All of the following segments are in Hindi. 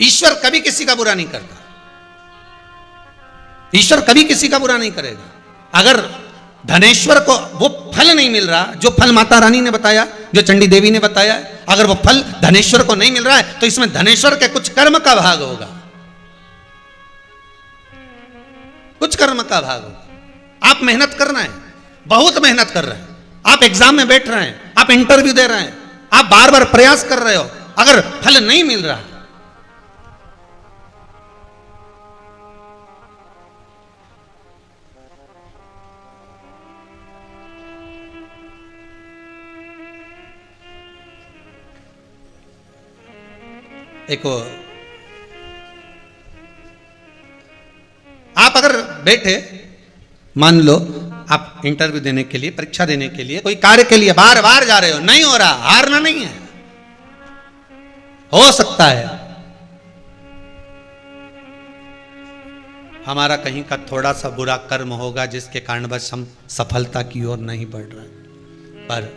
ईश्वर कभी किसी का बुरा नहीं करता, ईश्वर कभी किसी का बुरा नहीं करेगा। अगर धनेश्वर को वो फल नहीं मिल रहा जो फल माता रानी ने बताया, जो चंडी देवी ने बताया, अगर वो फल धनेश्वर को नहीं मिल रहा है तो इसमें धनेश्वर के कुछ कर्म का भाग होगा, कुछ कर्म का भाग होगा। आप मेहनत कर रहे हैं, बहुत मेहनत कर रहे हैं, आप एग्जाम में बैठ रहे हैं, आप इंटरव्यू दे रहे हैं, आप बार बार प्रयास कर रहे हो, अगर फल नहीं मिल रहा, एक आप अगर बैठे, मान लो आप इंटरव्यू देने के लिए, परीक्षा देने के लिए, कोई कार्य के लिए बार बार जा रहे हो, नहीं हो रहा, हारना नहीं है, हो सकता है हमारा कहीं का थोड़ा सा बुरा कर्म होगा जिसके कारणवश हम सफलता की ओर नहीं बढ़ रहे, पर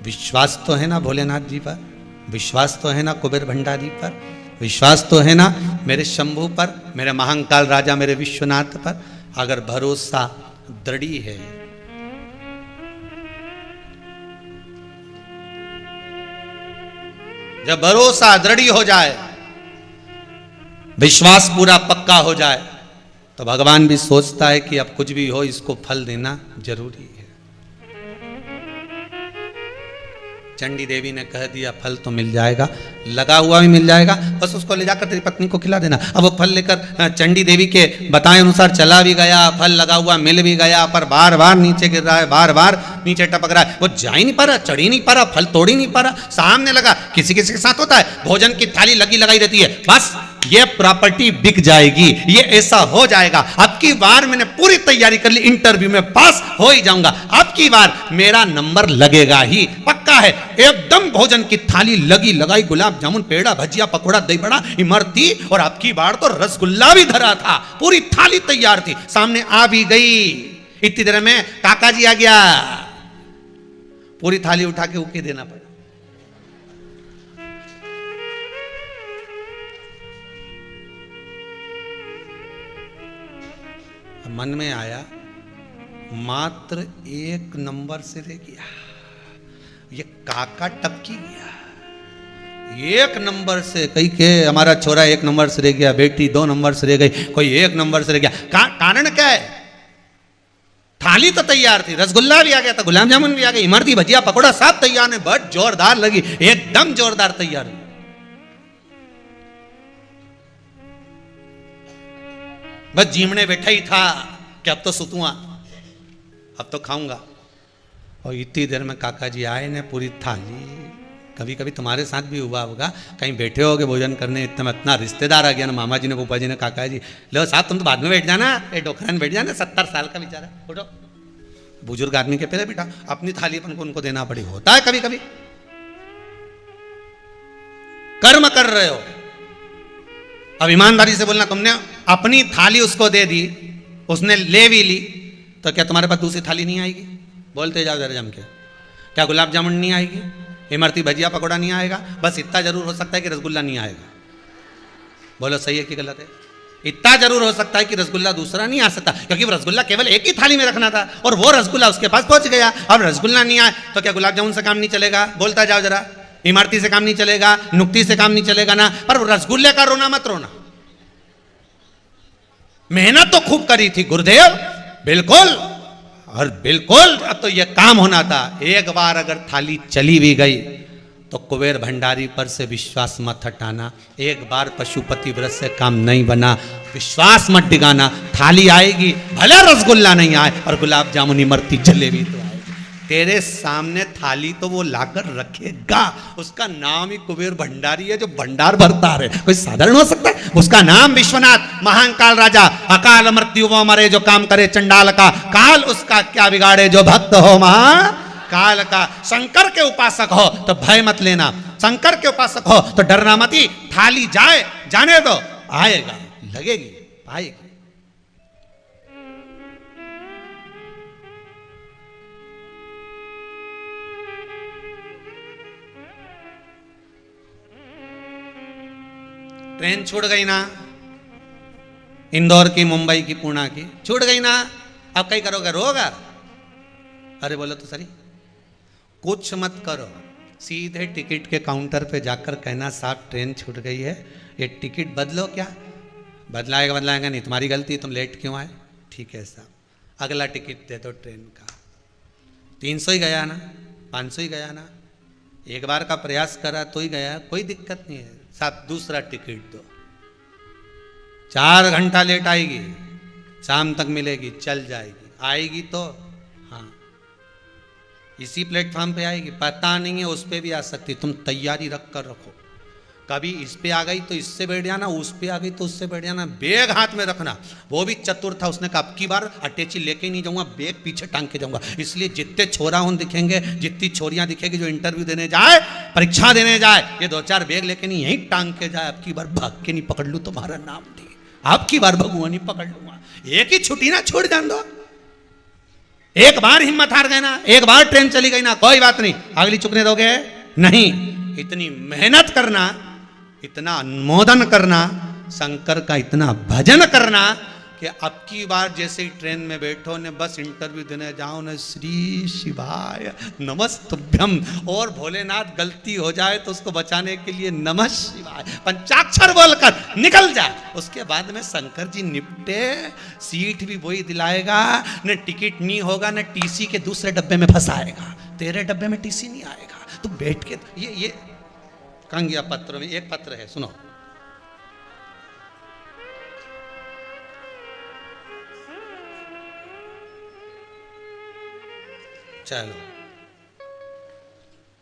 विश्वास तो है ना भोलेनाथ जी पर, विश्वास तो है ना कुबेर भंडारी पर, विश्वास तो है ना मेरे शंभू पर, मेरे महाकाल राजा, मेरे विश्वनाथ पर। अगर भरोसा दृढ़ है, जब भरोसा दृढ़ हो जाए, विश्वास पूरा पक्का हो जाए, तो भगवान भी सोचता है कि अब कुछ भी हो इसको फल देना जरूरी है। चंडी देवी ने कह दिया फल तो मिल जाएगा, लगा हुआ भी मिल जाएगा, बस उसको ले जाकर तेरी पत्नी को खिला देना। अब वो फल लेकर चंडी देवी के बताए अनुसार चला भी गया, फल लगा हुआ मिल भी गया, पर बार बार नीचे गिर रहा है, बार बार नीचे टपक रहा है, वो जा ही नहीं पा रहा, चढ़ ही नहीं पा रहा, फल तोड़ ही नहीं पा रहा। सामने लगा, किसी किसी के साथ होता है, भोजन की थाली लगी लगाई रहती है, बस ये प्रॉपर्टी बिक जाएगी, ये ऐसा हो जाएगा, अब की बार मैंने पूरी तैयारी कर ली, इंटरव्यू में पास हो ही जाऊंगा, अब की बार मेरा नंबर लगेगा ही, पक्का है। एकदम भोजन की थाली लगी लगाई, गुलाब जामुन, पेड़ा, भजिया, पकोड़ा, दही बड़ा, इमरती, और अब की बार तो रसगुल्ला भी धरा था, पूरी थाली तैयार थी, सामने आ भी गई। इतनी देर में काका जी आ गया, पूरी थाली उठा के ऊके देना पड़ा। मन में आया मात्र एक नंबर से रह गया, ये काका टपकी गया, एक नंबर से, कहीं के हमारा छोरा एक नंबर से रह गया, बेटी 2 नंबर से रह गई, कोई 1 नंबर से रह गया। कारण क्या है? थाली तो तैयार थी, रसगुल्ला भी आ गया था, गुलाब जामुन भी आ गई, इमरती, भजिया, पकोड़ा सब तैयार है, बहुत जोरदार लगी, एकदम जोरदार तैयार है। बस जीमने बैठा ही था कि अब तो सुतूंगा, अब तो खाऊंगा, और इतनी देर में काका जी आए ने पूरी थाली। कभी कभी तुम्हारे साथ भी हुआ होगा, कहीं बैठे होगे भोजन करने, इतना रिश्तेदार आ गया ना, मामा जी ने, फूफा जी ने, काका जी, लो साहब तुम तो बाद में बैठ जाना, ये डोखरा में बैठ जाना, 70 साल का बेचारा, उठो, बुजुर्ग आदमी के पहले बेटा, अपनी थाली अपन को उनको देना पड़ी, होता है कभी कभी। कर्म कर रहे हो, अब ईमानदारी से बोलना, तुमने अपनी थाली उसको दे दी, उसने ले भी ली, तो क्या तुम्हारे पास दूसरी थाली नहीं आएगी? बोलते जाओ जरा जम के, क्या गुलाब जामुन नहीं आएगी, इमरती, भजिया, पकोड़ा नहीं आएगा? बस इतना जरूर हो सकता है कि रसगुल्ला नहीं आएगा। बोलो सही है कि गलत है? इतना जरूर हो सकता है कि रसगुल्ला दूसरा नहीं आ सकता, क्योंकि रसगुल्ला केवल एक ही थाली में रखना था, और वो रसगुल्ला उसके पास पहुंच गया। अब रसगुल्ला नहीं आए तो क्या गुलाब जामुन से काम नहीं चलेगा? बोलता जाओ जरा, इमरती से काम नहीं चलेगा, नुक्ति से काम नहीं चलेगा ना, पर रसगुल्ले का रोना मत रोना। मेहनत तो खूब करी थी गुरुदेव, बिल्कुल, और बिल्कुल अब तो यह काम होना था। एक बार अगर थाली चली भी गई तो कुबेर भंडारी पर से विश्वास मत हटाना, एक बार पशुपति व्रत से काम नहीं बना, विश्वास मत डिगाना, थाली आएगी, भले रसगुल्ला नहीं आए और गुलाब जामुन, इमरती, जलेबी तो आएगी, तेरे सामने थाली तो वो लाकर रखेगा। उसका नाम ही कुबेर भंडारी है, जो भंडार भरता है, कोई साधारण हो सकता है? उसका नाम विश्वनाथ, महाकाल राजा, अकाल मृत्यु वो मरे जो काम करे चंडाल का, काल उसका क्या बिगाड़े जो भक्त हो महाकाल का। शंकर के उपासक हो तो भय मत लेना, शंकर के उपासक हो तो डरना मत ही, थाली जाए जाने दो, आएगा, लगेगी, आएगी। ट्रेन छूट गई ना, इंदौर की, मुंबई की, पुणे की, छूट गई ना, अब कहीं करोगे, रोगा? अरे बोलो तो सही, कुछ मत करो, सीधे टिकट के काउंटर पे जाकर कहना साहब ट्रेन छूट गई है, ये टिकट बदलो। क्या बदलाएगा? बदलाएगा नहीं, तुम्हारी गलती, तुम लेट क्यों आए? ठीक है साहब, अगला टिकट दे दो ट्रेन का। 300 ही गया ना, 500 ही गया ना, एक बार का प्रयास करा तो ही गया, कोई दिक्कत नहीं है साहब, दूसरा टिकट दो। 4 घंटा लेट आएगी, शाम तक मिलेगी, चल जाएगी, आएगी तो हाँ इसी प्लेटफॉर्म पे आएगी, पता नहीं है उस पे भी आ सकती, तुम तैयारी रख कर रखो, कभी इस पे आ गई तो इससे बैठ जाना, उस पे आ गई तो उससे बैठ जाना, बैग हाथ में रखना। वो भी चतुर था, उसने कहा अब की बार अटैची लेके नहीं जाऊंगा, बैग पीछे टांग के जाऊंगा। इसलिए जितने छोरा उन दिखेंगे, जितनी छोरियां दिखेगी जो इंटरव्यू देने जाए, परीक्षा देने जाए, ये 2-4 बैग लेके नहीं यहीं टांग के जाए, अब की बार भाग के नहीं पकड़ लूँ तुम्हारा नाम थी, अब की बार भगवान नहीं पकड़ लूंगा। एक ही छुट्टी ना छोड़ जान दो, एक बार हिम्मत हार गए ना, एक बार ट्रेन चली गई ना, कोई बात नहीं, अगली चुकने दोगे नहीं। इतनी मेहनत करना, इतना अनुमोदन करना, शंकर का इतना भजन करना कि अब की बार जैसे ही ट्रेन में बैठो ने बस इंटरव्यू देने जाओ न, श्री शिवाय नमस्तुभ्यम, और भोलेनाथ गलती हो जाए तो उसको बचाने के लिए नमः शिवाय पंचाक्षर बोलकर निकल जाए। उसके बाद में शंकर जी निपटे, सीट भी वही दिलाएगा, न टिकट नहीं होगा, न टीसी के दूसरे डब्बे में फंसाएगा, तेरे डब्बे में टीसी नहीं आएगा, तू बैठ के ये कंगिया पत्र में एक पत्र है, सुनो। चलो,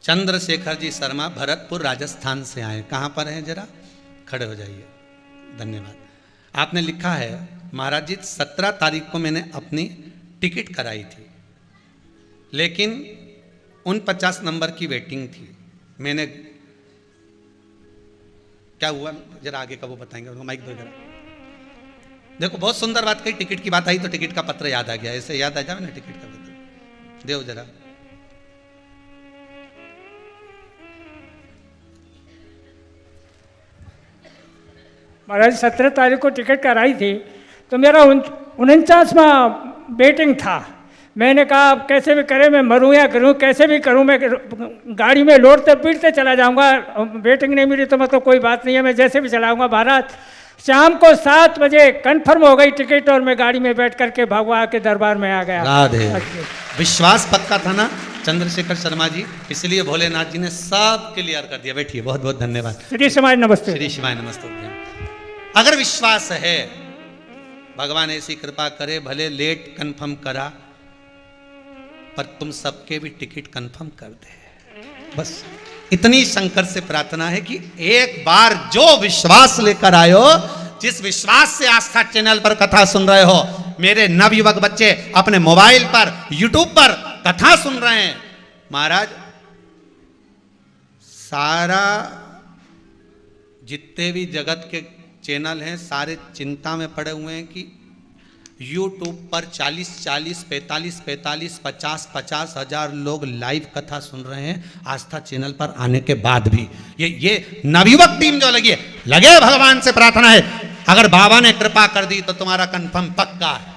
चंद्रशेखर जी शर्मा भरतपुर राजस्थान से आए, कहां पर हैं जरा खड़े हो जाइए, धन्यवाद। आपने लिखा है महाराज जी 17 तारीख को मैंने अपनी टिकट कराई थी, लेकिन 49 नंबर की वेटिंग थी, मैंने क्या हुआ जरा आगे का वो बताएंगे, उनको माइक दो जरा। देखो बहुत सुंदर बात कही, टिकट की बात आई तो टिकट का पत्र याद आ गया, ऐसे याद आ जाए ना टिकट का पत्र, देव जरा। महाराज 17 तारीख को टिकट कराई थी तो मेरा 49वां वेटिंग था। मैंने कहा अब कैसे भी करे, मैं मरूं या करूं, कैसे भी करूं, मैं गाड़ी में लौटते पीटते चला जाऊंगा, वेटिंग नहीं मिली तो मतलब कोई बात नहीं है, मैं जैसे भी चलाऊंगा। महाराज शाम को 7 बजे कंफर्म हो गई टिकट और मैं गाड़ी में बैठ करके भगवान के दरबार में आ गया। राधे, विश्वास पक्का था ना चंद्रशेखर शर्मा जी, इसलिए भोलेनाथ जी ने सब क्लियर कर दिया। बैठिए, बहुत बहुत धन्यवाद। श्री शिवाय नमस्ते। श्री शिवाय नमस्ते। अगर विश्वास है, भगवान ऐसी कृपा करे, भले लेट कंफर्म करा पर तुम सबके भी टिकट कंफर्म कर दे, बस इतनी शंकर से प्रार्थना है कि एक बार जो विश्वास लेकर आयो, जिस विश्वास से आस्था चैनल पर कथा सुन रहे हो, मेरे नवयुवक बच्चे अपने मोबाइल पर यूट्यूब पर कथा सुन रहे हैं, महाराज सारा जितने भी जगत के चैनल हैं सारे चिंता में पड़े हुए हैं कि यूट्यूब पर 40-40, 45-45, 50-50 हजार लोग लाइव कथा सुन रहे हैं आस्था चैनल पर आने के बाद भी। ये नवयुवक टीम जो लगी है, लगे भगवान से प्रार्थना है, अगर बाबा ने कृपा कर दी तो तुम्हारा कंफर्म पक्का है।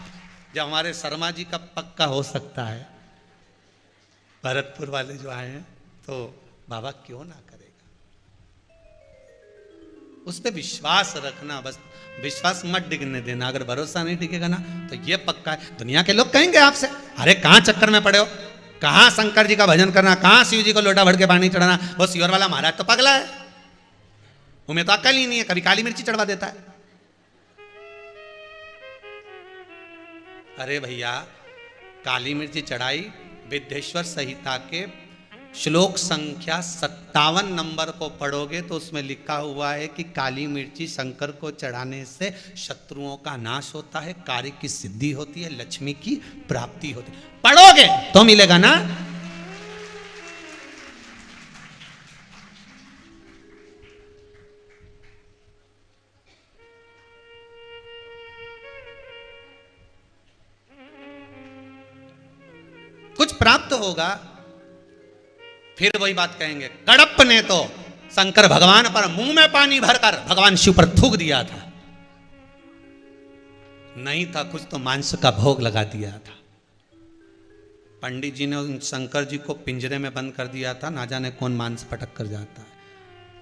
जब हमारे शर्मा जी का पक्का हो सकता है, भरतपुर वाले जो आए हैं, तो बाबा क्यों ना करेगा। उस पर विश्वास रखना, बस विश्वास मत डिगने देना। अगर भरोसा नहीं टिकेगा ना तो ये पक्का है, दुनिया के लोग कहेंगे आपसे, अरे कहाँ चक्कर में पड़े हो, कहाँ शंकर जी का भजन करना, कहाँ शिव जी को लोटा भर के पानी चढ़ाना, वो सियोर वाला महाराज तो पगला है, उन्हें तो अक्ल ही नहीं है, कभी काली मिर्ची चढ़वा देता है। अरे भैया, काली मिर्ची चढ़ाई विद्येश्वर संहिता के श्लोक संख्या 57 नंबर को पढ़ोगे तो उसमें लिखा हुआ है कि काली मिर्ची शंकर को चढ़ाने से शत्रुओं का नाश होता है, कार्य की सिद्धि होती है, लक्ष्मी की प्राप्ति होती है। पढ़ोगे तो मिलेगा ना। कुछ प्राप्त होगा, फिर वही बात कहेंगे, कडप्प ने तो शंकर भगवान पर मुंह में पानी भरकर भगवान शिव पर थूक दिया था। नहीं था कुछ तो मांस का भोग लगा दिया था। पंडित जी ने उन शंकर जी को पिंजरे में बंद कर दिया था, ना जाने कौन मांस पटक कर जाता है।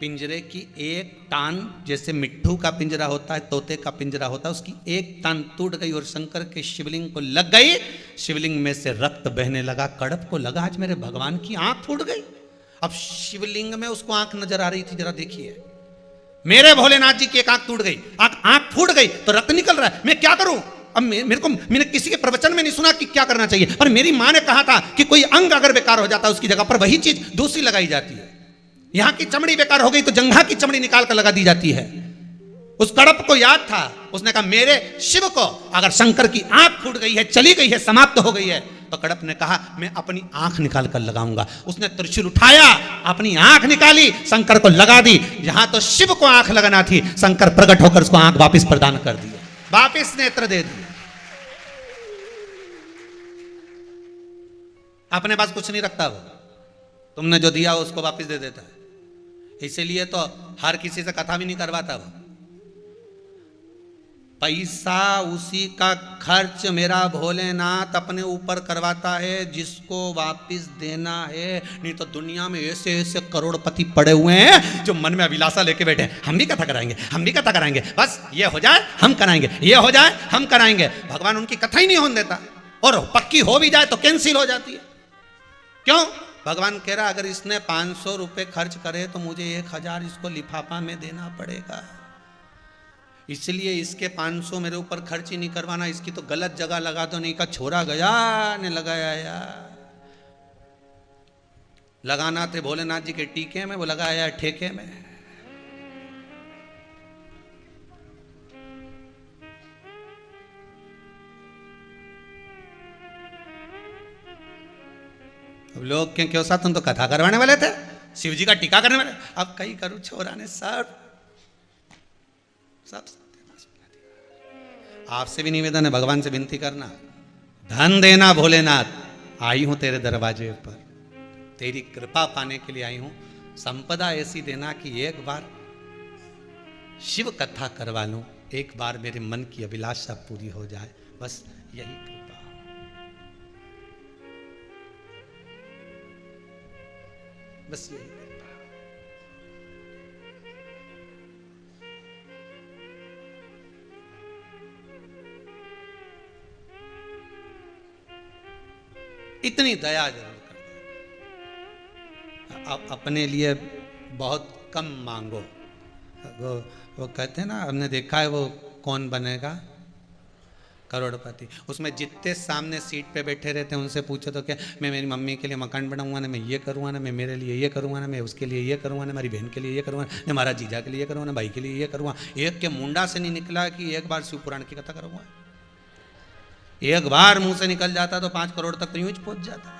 पिंजरे की एक टान, जैसे मिट्ठू का पिंजरा होता है, तोते का पिंजरा होता है, उसकी एक टान टूट गई और शंकर के शिवलिंग को लग गई। शिवलिंग में से रक्त बहने लगा। कड़प को लगा आज मेरे भगवान की आंख फूट गई। अब शिवलिंग में उसको आंख नजर आ रही थी, जरा देखिए, मेरे भोलेनाथ जी की एक आंख टूट गई, आंख फूट गई तो रक्त निकल रहा है, मैं क्या करूं? अब मैंने किसी के प्रवचन में नहीं सुना कि क्या करना चाहिए, पर मेरी मां ने कहा था कि कोई अंग अगर बेकार हो जाता है उसकी जगह पर वही चीज दूसरी लगाई जाती है। यहां की चमड़ी बेकार हो गई तो जंघा की चमड़ी निकाल कर लगा दी जाती है। उस कड़प को याद था, उसने कहा मेरे शिव को अगर शंकर की आंख फूट गई है, चली गई है, समाप्त हो गई है, तो कड़प ने कहा मैं अपनी आंख निकाल कर लगाऊंगा। उसने त्रिशूल उठाया, अपनी आंख निकाली, शंकर को लगा दी। जहां तो शिव को आंख लगाना थी, शंकर प्रकट होकर उसको आंख वापस प्रदान कर दी, वापस नेत्र दे दिए। अपने पास कुछ नहीं रखता वो, तुमने जो दिया उसको वापस दे देता है। इसीलिए तो हर किसी से कथा भी नहीं करवाता वो। पैसा उसी का खर्च मेरा भोलेनाथ अपने ऊपर करवाता है जिसको वापस देना है। नहीं तो दुनिया में ऐसे ऐसे करोड़पति पड़े हुए हैं जो मन में अभिलाषा लेके बैठे हैं, हम भी कथा कराएंगे, हम भी कथा कराएंगे, बस ये हो जाए हम कराएंगे, ये हो जाए हम कराएंगे। भगवान उनकी कथा ही नहीं होने देता, और पक्की हो भी जाए तो कैंसिल हो जाती है। क्यों? भगवान कह रहा अगर इसने 500 रुपए खर्च करे तो मुझे 1000 इसको लिफाफा में देना पड़ेगा, इसलिए इसके 500 मेरे ऊपर खर्च ही नहीं करवाना, इसकी तो गलत जगह लगा दो। नहीं का छोरा गया ने लगाया यार, लगाना थे भोलेनाथ जी के टीके में, वो लगाया ठेके में। अब लोग क्यों साथ, तुम तो कथा करवाने वाले थे, शिव जी का टीका करने वाले, अब कहीं करूं छोरा ने सब आपसे भी निवेदन है, भगवान से विनती करना, धन देना भोलेनाथ, आई हूं तेरे दरवाजे पर, तेरी कृपा पाने के लिए आई हूं। संपदा ऐसी देना कि एक बार शिव कथा करवा लूं, एक बार मेरे मन की अभिलाषा पूरी हो जाए, बस यही कृपा। बस यही कृपा। इतनी दया जरूर कर दो। आप अपने लिए बहुत कम मांगो। वो कहते हैं ना, हमने देखा है वो कौन बनेगा करोड़पति, उसमें जितने सामने सीट पे बैठे रहते हैं उनसे पूछो तो क्या मैं मेरी मम्मी के लिए मकान बनाऊंगा ना, मैं ये करूँगा ना, मैं मेरे लिए ये करूँगा ना, मैं उसके लिए ये करूँगा ना, मेरी बहन के लिए ये करूँगा, मैं हमारा जीजा के लिए ये करूँगा ना, भाई के लिए ये करूँगा। एक के मुंडा से नहीं निकला कि एक बार शिव पुराण की कथा करूँगा, एक बार मुंह से निकल जाता तो 5 करोड़ तक तो यूं ही पहुंच जाता।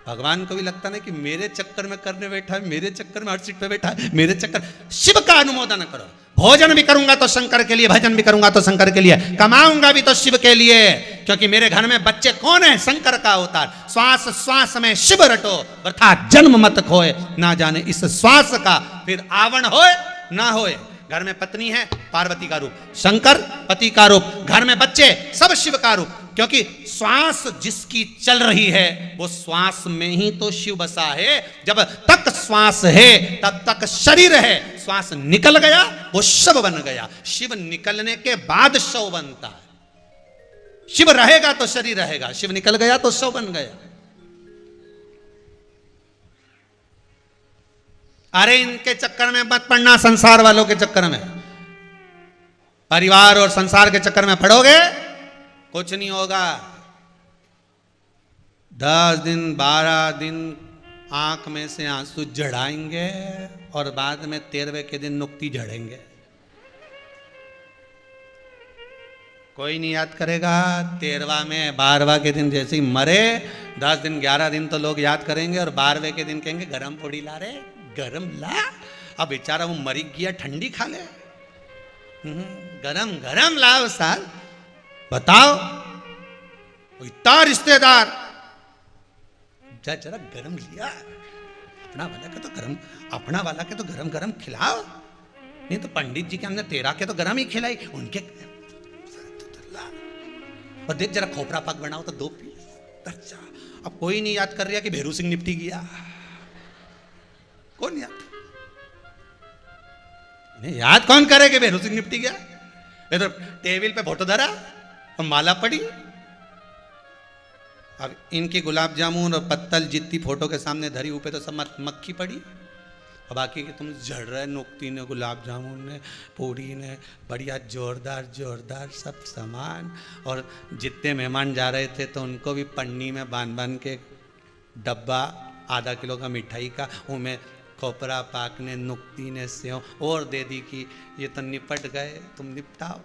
भगवान को भी लगता ना कि मेरे चक्कर में करने बैठा है, मेरे चक्कर में हर सीट पे बैठा है, मेरे चक्कर। शिव का अनुमोदन करो, भोजन भी करूंगा तो शंकर के लिए, भजन भी करूंगा तो शंकर के लिए, कमाऊंगा भी तो शिव के लिए, क्योंकि मेरे घर में बच्चे कौन है? शंकर का अवतार। श्वास श्वास में शिव रटो, वृथा जन्म मत खोए, ना जाने इस श्वास का फिर आवण होए ना होए। घर में पत्नी है, पार्वती का रूप, शंकर पति का रूप, घर में बच्चे सब शिव का रूप, क्योंकि श्वास जिसकी चल रही है वो श्वास में ही तो शिव बसा है। जब तक श्वास है तब तक शरीर है, श्वास निकल गया वो शव बन गया, शिव निकलने के बाद शव बनता है। शिव रहेगा तो शरीर रहेगा, शिव निकल गया तो शव बन गया। अरे इनके चक्कर में मत पड़ना, संसार वालों के चक्कर में, परिवार और संसार के चक्कर में पड़ोगे कुछ नहीं होगा। 10 दिन 12 दिन आंख में से आंसू झड़ाएंगे और बाद में 13वें के दिन नुक्ति झड़ेंगे। कोई नहीं याद करेगा। 13वां में 12वां के दिन जैसे ही मरे, 10 दिन 11 दिन तो लोग याद करेंगे और 12वें के दिन कहेंगे गरम पूड़ी ला रे, गरम ला। अब बेचारा वो मरी गया, ठंडी खा ले, गरम गरम लाओ साल। बताओ इतना रिश्तेदार जरा गरम लिया, अपना वाला के तो गरम, अपना वाला के तो गरम गरम खिलाओ, नहीं तो पंडित जी के हमने तेरा के तो गरम ही खिलाई, उनके और देख जरा खोपरा पाक बनाओ तो 2 पीस। अच्छा अब कोई नहीं याद कर रहा कि भेरू सिंह निपटी गया, कौन याद, नहीं याद कौन करे कि भेरू सिंह निपटी गया। ये तो टेबल पे फोटो धरा और माला पड़ी। अब इनकी गुलाब जामुन और पत्तल जितनी फोटो के सामने धरी ऊपर तो सब मक्खी पड़ी, और बाकी के तुम झड़ रहे नुक्ती ने, गुलाब जामुन ने, पूड़ी ने, बढ़िया जोरदार जोरदार सब सामान। और जितने मेहमान जा रहे थे तो उनको भी पन्नी में बांध बांध के डब्बा आधा किलो का मिठाई का, उनमें खोपरा पाक ने, नुक्ती ने, सेव और दे दी कि ये तो निपट गए, तुम निपटाओ।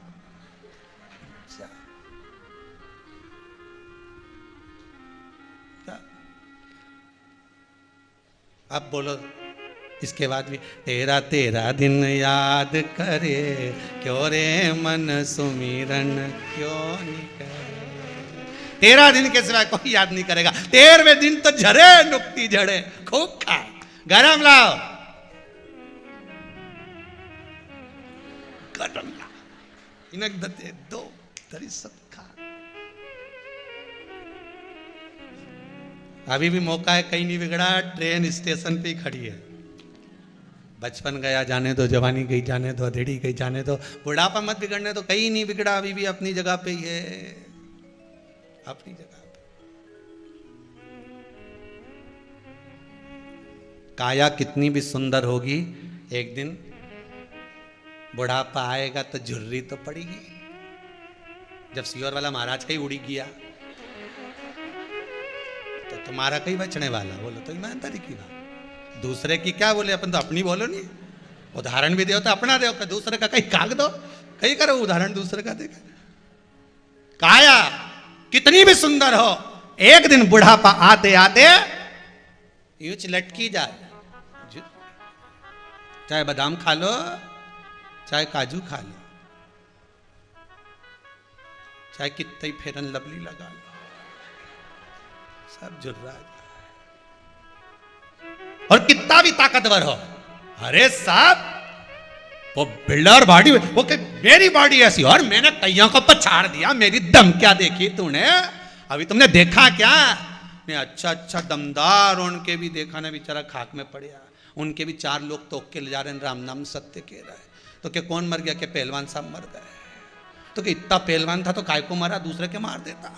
अब बोलो इसके बाद भी, तेरा तेरा दिन याद करे, क्यों रे मन सुमिरन क्यों नहीं करे। 13 दिन के सिवाय कोई याद नहीं करेगा, 13वें दिन तो झरे नुक्ती झड़े, खूब खा, गरम लाओ, गरम लाओ, इनक दे दो तरी सब खा। अभी भी मौका है, कहीं नहीं बिगड़ा, ट्रेन स्टेशन पे ही खड़ी है। बचपन गया जाने दो, जवानी गई जाने दो, अधेड़ी गई जाने दो, बुढ़ापा मत बिगड़ने दो, कहीं नहीं बिगड़ा, अभी भी अपनी जगह पे ही है, अपनी जगह पे। काया कितनी भी सुंदर होगी, एक दिन बुढ़ापा आएगा तो झुर्री तो पड़ेगी। जब सियोर वाला महाराज का ही उड़ी गया तो तुम्हारा कहीं बचने वाला, बोलो तो ईमानदारी की बात। दूसरे की क्या बोले, अपन तो अपनी बोलो नहीं, उदाहरण भी दो तो अपना दो, दूसरे का कहीं काग दो, कहीं करो उदाहरण दूसरे का देखा। काया कितनी भी सुंदर हो, एक दिन बुढ़ापा आते आते यूं लटकी जाए। चाहे बादाम खा लो, चाहे काजू खा लो, चाहे कितनी फेरन लवली लगा लो, सब जुर्रा। और कितना भी ताकतवर हो, अरे साहब वो बिल्डर बॉडी, वो मेरी बॉडी ऐसी, और मैंने कईयों को पछाड़ दिया, मेरी दम क्या देखी तूने, अभी तुमने देखा क्या, मैं अच्छा अच्छा दमदार उनके भी देखा ना, बेचारा खाक में पड़िया, उनके भी 4 लोग तो के ले जा रहे हैं, राम नाम सत्य कह रहा है। तो क्या कौन मर गया, क्या पहलवान साहब मर गए, तो क्या इतना पहलवान था तो काय को मारा, दूसरे के मार देता,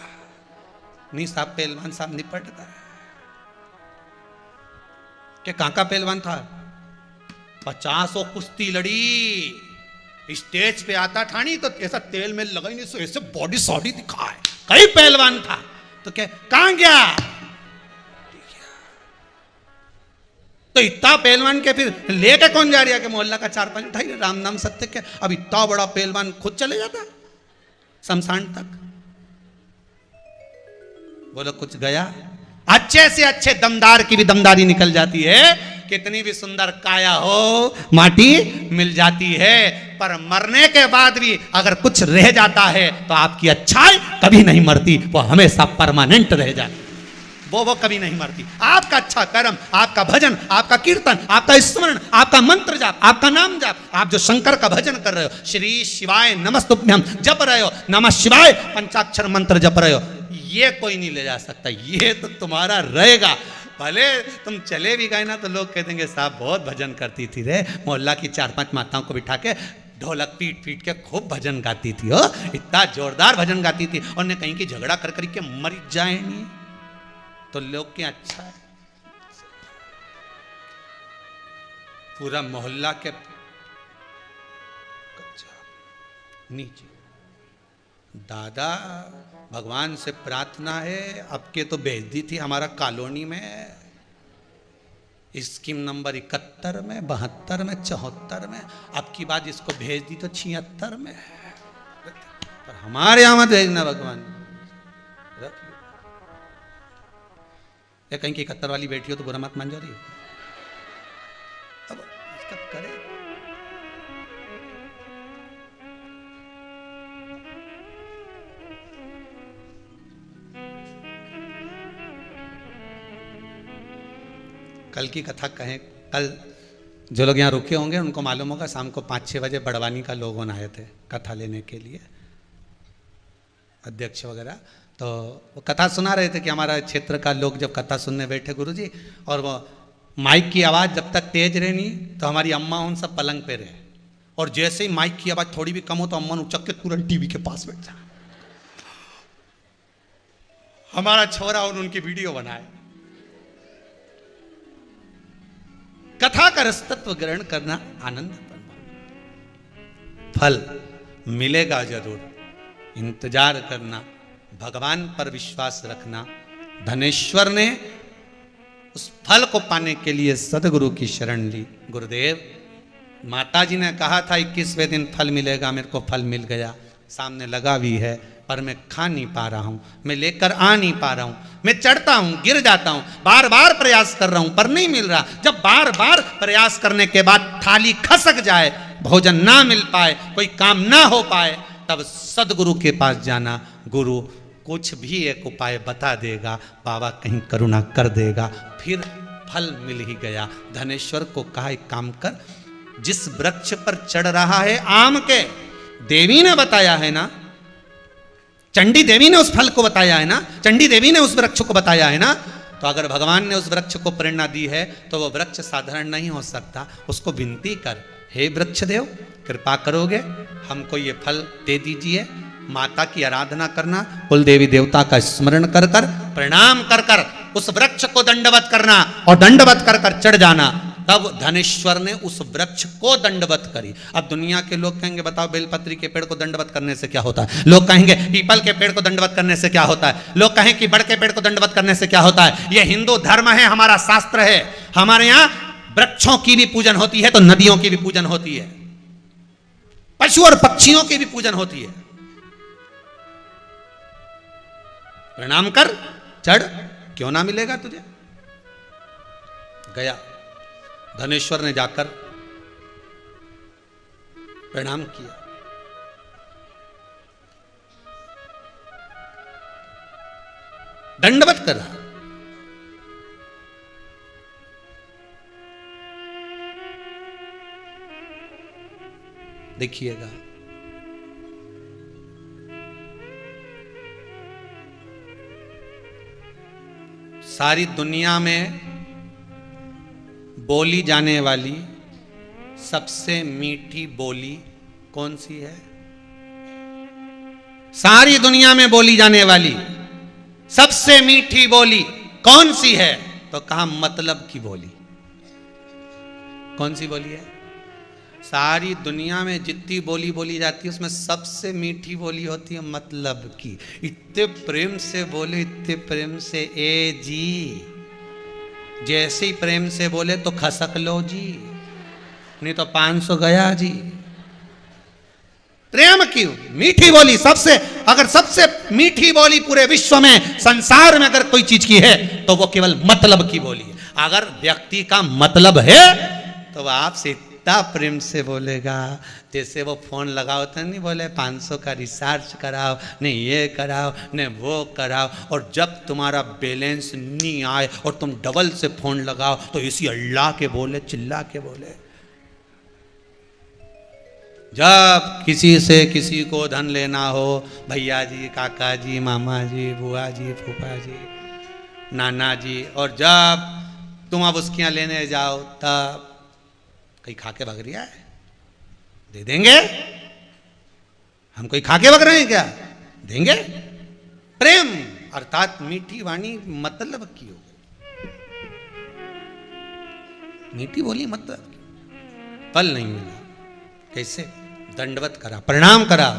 नहीं साहब पहलवान साहब निपट गए। क्या कांका पहलवान था, 50 कुश्ती लड़ी, स्टेज पे आता ठानी तो ऐसा तेल में लगा ही नहीं, सो ऐसे बॉडी सॉडी दिखाए, कई पहलवान था, तो क्या कहां गया, तो इतना पहलवान के फिर लेके कौन जा रहा है, कि मोहल्ला का 4-5 उठाई राम नाम सत्य के, अब इतना बड़ा पहलवान खुद चले जाता शमशान तक, बोलो कुछ गया। अच्छे से अच्छे दमदार की भी दमदारी निकल जाती है, कितनी भी सुंदर काया हो माटी मिल जाती है, पर मरने के बाद भी अगर कुछ रह जाता है तो आपकी अच्छाई कभी नहीं मरती, वो हमेशा परमानेंट रह जाती, वो कभी नहीं मरती। आपका अच्छा कर्म, आपका भजन, आपका कीर्तन, आपका स्मरण, आपका मंत्र जाप, आपका नाम जाप, आप जो शंकर का भजन कर रहे हो, श्री शिवाय नमस्तुभ्यम जप रहे हो, नमः शिवाय पंचाक्षर मंत्र जप रहे हो, ये कोई नहीं ले जा सकता, ये तो तुम्हारा रहेगा। भले तुम चले भी गए ना तो लोग कह देंगे साहब बहुत भजन करती थी रे, मोहल्ला की 4-5 माताओं को बिठा के ढोलक पीट पीट के खूब भजन गाती थी, हो इतना जोरदार भजन गाती थी, और ने कहीं की झगड़ा कर कर के मर जाए नहीं तो लोग क्या अच्छा है, पूरा मोहल्ला के नीचे। दादा भगवान से प्रार्थना है, अब के तो भेज दी थी हमारा कॉलोनी में, स्कीम नंबर 71 में, 72 में, 74 में, अब की बात इसको भेज दी तो 76 में, पर हमारे यहां मत भेजना भगवान, रख लो। या कहीं की 71 वाली बैठी हो तो बुरा मत मान जा रही, अब इसका करे। कल की कथा कहें, कल जो लोग यहाँ रुके होंगे उनको मालूम होगा शाम को 5-6 बजे बड़वानी का लोग आए थे कथा लेने के लिए, अध्यक्ष वगैरह। तो वो कथा सुना रहे थे कि हमारा क्षेत्र का लोग जब कथा सुनने बैठे गुरुजी, और वो माइक की आवाज़ जब तक तेज रहे नहीं तो हमारी अम्मा उन सब पलंग पे रहे, और जैसे ही माइक की आवाज़ थोड़ी भी कम हो तो अम्मा उचक के तुरंत टीवी के पास बैठ जा। हमारा छोरा और उनकी वीडियो बनाए। कथा का रसतत्व ग्रहण करना आनंद, फल मिलेगा जरूर, इंतजार करना, भगवान पर विश्वास रखना। धनेश्वर ने उस फल को पाने के लिए सदगुरु की शरण ली। गुरुदेव, माताजी ने कहा था 21वें दिन फल मिलेगा, मेरे को फल मिल गया, सामने लगा भी है, पर मैं खा नहीं पा रहा हूं, मैं लेकर आ नहीं पा रहा हूं, मैं चढ़ता हूं, गिर जाता हूं, बार बार प्रयास कर रहा हूं पर नहीं मिल रहा। जब बार बार प्रयास करने के बाद थाली खसक जाए, भोजन ना मिल पाए, कोई काम ना हो पाए, तब सदगुरु के पास जाना। गुरु कुछ भी एक उपाय बता देगा, बाबा कहीं करुणा कर देगा, फिर फल मिल ही गया। धनेश्वर को कहा एक काम कर, जिस वृक्ष पर चढ़ रहा है आम के, देवी ने बताया है ना, चंडी देवी ने उस फल को बताया है ना, चंडी देवी ने उस वृक्ष को बताया है ना, तो अगर भगवान ने उस वृक्ष को प्रेरणा दी है तो वो वृक्ष साधारण नहीं हो सकता। उसको विनती कर, हे वृक्ष देव कृपा करोगे, हमको ये फल दे दीजिए। माता की आराधना करना, कुल देवी देवता का स्मरण कर कर, प्रणाम कर कर उस वृक्ष को दंडवत करना, और दंडवत कर कर चढ़ जाना। तब धनेश्वर ने उस वृक्ष को दंडवत करी। अब दुनिया के लोग कहेंगे बताओ बेलपत्री के पेड़ को दंडवत करने से क्या होता है, लोग कहेंगे पीपल के पेड़ को दंडवत करने से क्या होता है, लोग कहें कि बड़ के पेड़ को दंडवत करने से क्या होता है। यह हिंदू धर्म है, हमारा शास्त्र है। हमारे यहां वृक्षों की भी पूजन होती है तो नदियों की भी पूजन होती है, पशु और पक्षियों की भी पूजन होती है। प्रणाम कर, चढ़, क्यों ना मिलेगा तुझे। गया धनेश्वर ने जाकर प्रणाम किया। दंडवत करा। देखिएगा सारी दुनिया में बोली जाने वाली सबसे मीठी बोली कौन सी है? सारी दुनिया में बोली जाने वाली सबसे मीठी बोली कौन सी है? तो कहा मतलब की बोली। कौन सी बोली है? सारी दुनिया में जितनी बोली बोली जाती है उसमें सबसे मीठी बोली होती है मतलब की। इतने प्रेम से बोले, इतने प्रेम से, ए जी, जैसे ही प्रेम से बोले तो खसक लो जी, नहीं तो 500 गया जी। प्रेम की मीठी बोली सबसे, अगर सबसे मीठी बोली पूरे विश्व में, संसार में अगर कोई चीज की है तो वो केवल मतलब की बोली है। अगर व्यक्ति का मतलब है तो वह आपसे इतना प्रेम से बोलेगा, जैसे वो फोन लगाओ तो नहीं बोले 500 का रिचार्ज कराओ, नहीं ये कराओ, नहीं वो कराओ, और जब तुम्हारा बैलेंस नहीं आए और तुम डबल से फोन लगाओ तो इसी अल्लाह के बोले, चिल्ला के बोले। जब किसी से किसी को धन लेना हो, भैया जी, काका जी, मामा जी, बुआ जी, फूफा जी, नाना जी, और जब तुम अब उसके यहाँ लेने जाओ तब कहीं खा के भग रहा है, दे देंगे। हम कोई खा के भग रहे हैं क्या? देंगे। प्रेम अर्थात मीठी वाणी मतलब की हो गई, मीठी बोली मतलब फल नहीं मिला। कैसे? दंडवत करा, प्रणाम करा।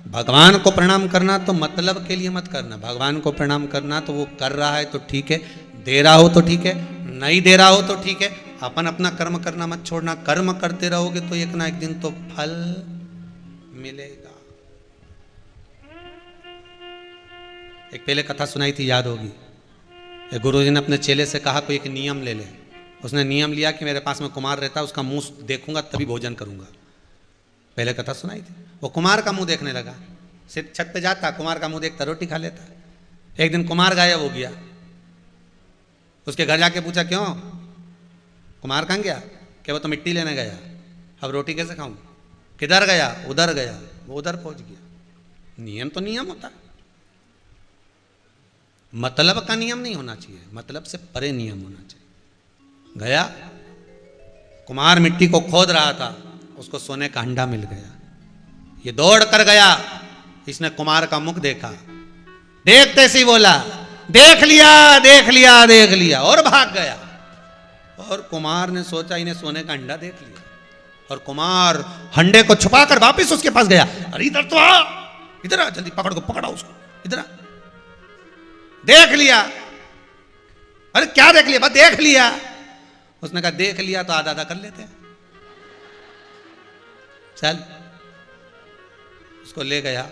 भगवान को प्रणाम करना तो मतलब के लिए मत करना। भगवान को प्रणाम करना तो वो कर रहा है तो ठीक है, दे रहा हो तो ठीक है, नहीं दे रहा हो तो ठीक है, अपन अपना कर्म करना मत छोड़ना। कर्म करते रहोगे तो एक ना एक दिन तो फल मिलेगा। एक पहले कथा सुनाई थी, याद होगी। एक गुरुजी ने अपने चेले से कहा कोई एक नियम ले ले। उसने नियम लिया कि मेरे पास में कुमार रहता है, उसका मुंह देखूंगा तभी भोजन करूंगा। पहले कथा सुनाई थी। वो कुमार का मुंह देखने लगा, सिर्फ छत पे जाता, कुमार का मुंह देखता, रोटी खा लेता। एक दिन कुमार गायब हो गया। उसके घर जाके पूछा क्यों? कुमार कहाँ गया? क्या वो तो मिट्टी लेने गया, अब रोटी कैसे खाऊं? किधर गया? उधर गया, वो उधर पहुंच गया। नियम तो नियम होता है, मतलब का नियम नहीं होना चाहिए, मतलब से परे नियम होना चाहिए। गया, कुमार मिट्टी को खोद रहा था, उसको सोने का हंडा मिल गया। ये दौड़ कर गया, इसने कुमार का मुख देखा, देखते सी बोला देख लिया देख लिया देख लिया, और भाग गया। और कुमार ने सोचा इन्हें सोने का अंडा देख लिया, और कुमार हंडे को छुपाकर वापस उसके पास गया। अरे इधर तो आ, इधर आ, जल्दी पकड़ को पकड़ा उसको, इधर आ। देख लिया? अरे क्या देख लिया? बस देख लिया। उसने कहा देख लिया तो आधा आधा कर लेते हैं, चल। उसको ले गया,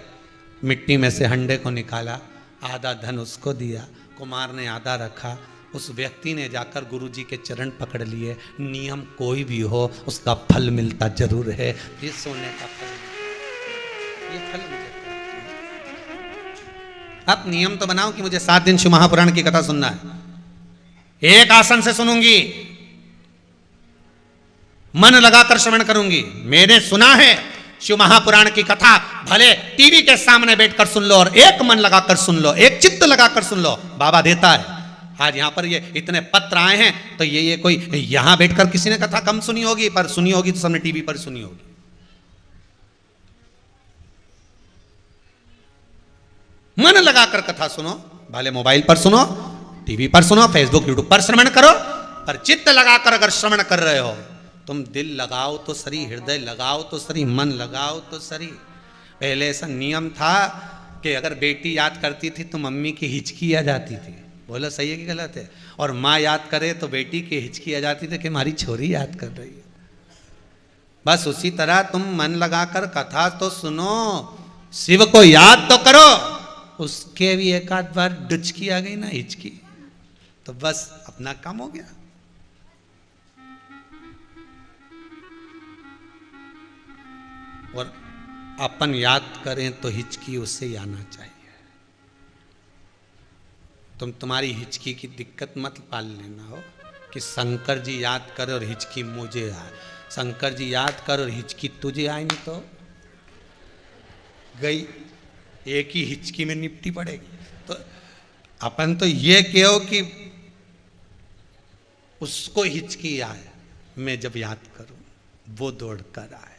मिट्टी में से हंडे को निकाला, आधा धन उसको दिया, कुमार ने आधा रखा। उस व्यक्ति ने जाकर गुरुजी के चरण पकड़ लिए। नियम कोई भी हो उसका फल मिलता जरूर है। ये सोने का फल, ये फल मुझे आप नियम तो बनाओ कि मुझे 7 दिन शिव महापुराण की कथा सुनना है, एक आसन से सुनूंगी, मन लगाकर श्रवण करूंगी। मैंने सुना है शिव महापुराण की कथा भले टीवी के सामने बैठकर सुन लो और एक मन लगाकर सुन लो, एक चित्त लगाकर सुन लो, बाबा देता है। आज यहां पर ये इतने पत्र आए हैं तो ये कोई यहां बैठकर किसी ने कथा कम सुनी होगी, पर सुनी होगी तो सबने टीवी पर सुनी होगी। मन लगाकर कथा सुनो, भले मोबाइल पर सुनो, टीवी पर सुनो, फेसबुक यूट्यूब पर श्रवण करो, पर चित्त लगाकर अगर श्रवण कर रहे हो, तुम दिल लगाओ तो सही, हृदय लगाओ तो सही, मन लगाओ तो सही। पहले ऐसा नियम था कि अगर बेटी याद करती थी तो मम्मी की हिचकी आ जाती थी। बोलो सही है कि गलत है? और माँ याद करे तो बेटी की हिचकी आ जाती थी कि हमारी छोरी याद कर रही है। बस उसी तरह तुम मन लगाकर कथा तो सुनो, शिव को याद तो करो, उसके भी एक आध बार डुचकी आ गई ना, हिचकी, तो बस अपना काम हो गया। और अपन याद करें तो हिचकी उससे ही आना चाहिए। तुम्हारी हिचकी की दिक्कत मत पाल लेना हो कि शंकर जी याद करे और हिचकी मुझे आए। शंकर जी याद कर और हिचकी तुझे आए नहीं तो गई, एक ही हिचकी में निपटी पड़ेगी। तो अपन तो ये कहो कि उसको हिचकी आए, मैं जब याद करूं वो दौड़ कर आए।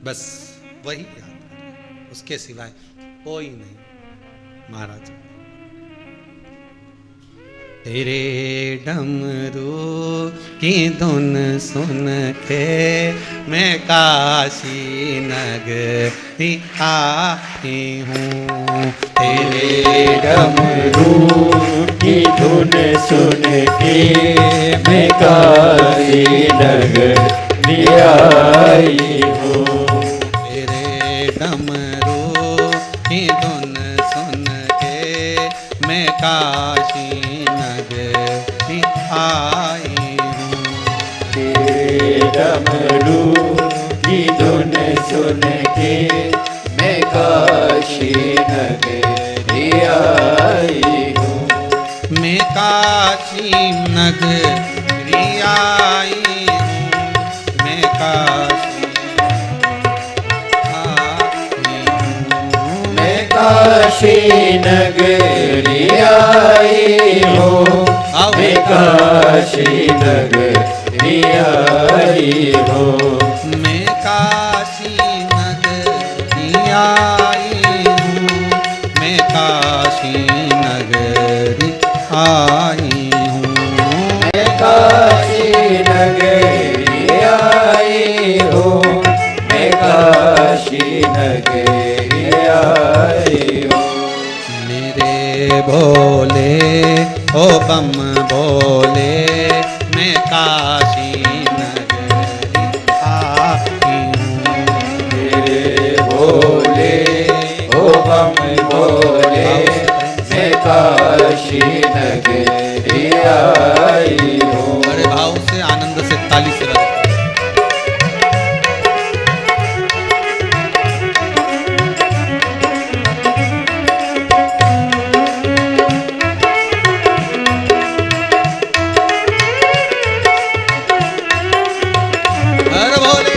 बस वही याद करें, उसके सिवाय कोई नहीं। महाराज तेरे डमरू की धुन सुन के मैं काशी नगरी आई हूँ। तेरे डमरू की धुन सुन के मैं काशी नगरी आई हूँ। तेरे डमरू की धुन सुन के मैं काशी नगरी आई हूँ। तेरे डमरू की धुन सुन के मैं काशी नगरी आई हूँ। मैं काशी नगरी आई हूँ। मैं काशी मैं काशी नगरी आई हूँ। मैं काशी नगरी आई हूँ। मैं काशी नगरी आई हूँ। मैं काशी नगरी आई हूँ। मैं काशी नगरी आई हूँ। मैं काशी नगरी आई हूँ। मेरे भोले ओ बम भोले मैं काशी नगरी आई हूँ। मेरे भोले ओ बम भोले मैं काशी काशी नगरी आई हूँ। बड़े भाव से आनंद से ताली से बजाओ। हर भोले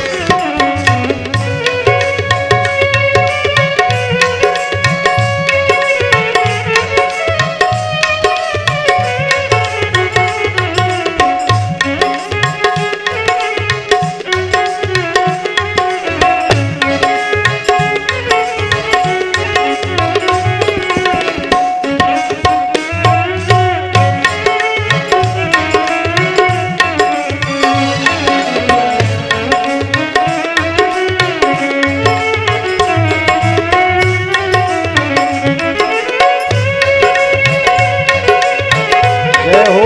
जय हो।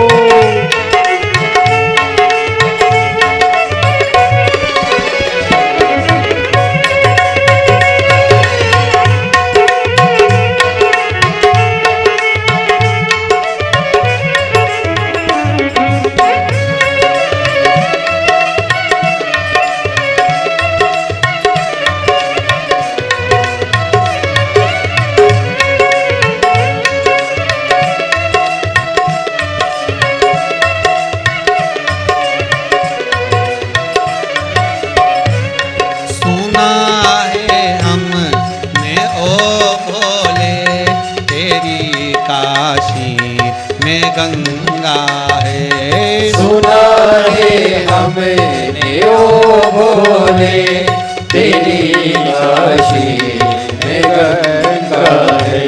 सुना है हमने ओ भोले तेरी काशी में गंगा है। सुना है हमने ओ भोले तेरी काशी में गंगा है।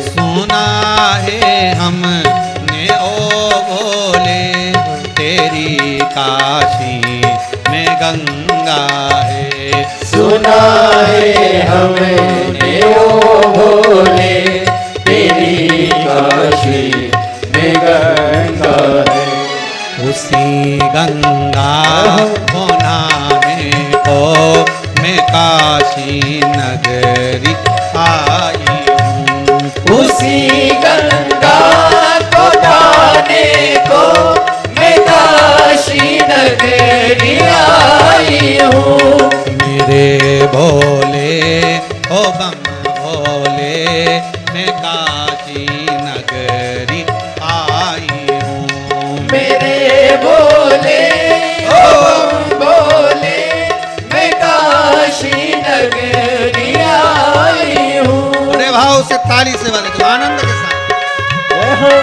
सुना है हमने ओ भोले तेरी काशी में गंगा है। सुना है हमने ओ भोले तेरी काशी में गंगा है। उसी गंगा को नहाने को मैं काशी नगरी आई हूँ। उसी गंगा को जाने को मैं काशी नगरी आई हूँ। मेरे भोले ओ बम भोले मैं काशी नगरी आई हूँ। मेरे भोले ओ भोले मैं काशी नगरी आई हूँ। बड़े भाव से ताली से वाले तो आनंद के साथ। जय हो।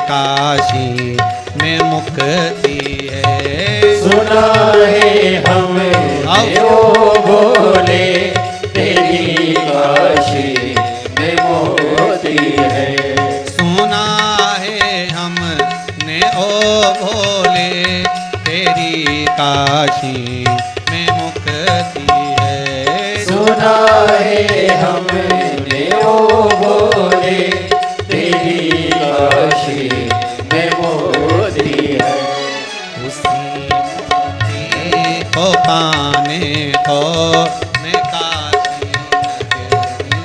काशी में मुक्ति है। सुना है हमें ओ भोले तेरी काशी में मोती है। सुना है हमने ओ भोले तेरी काशी में मुक्ति है। सुना है हमने ओ भोले तेरी काशी में मोती है। उसी मोती को पाने को मैं काशी नगरी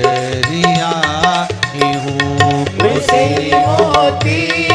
रिया हूँ उसी मोती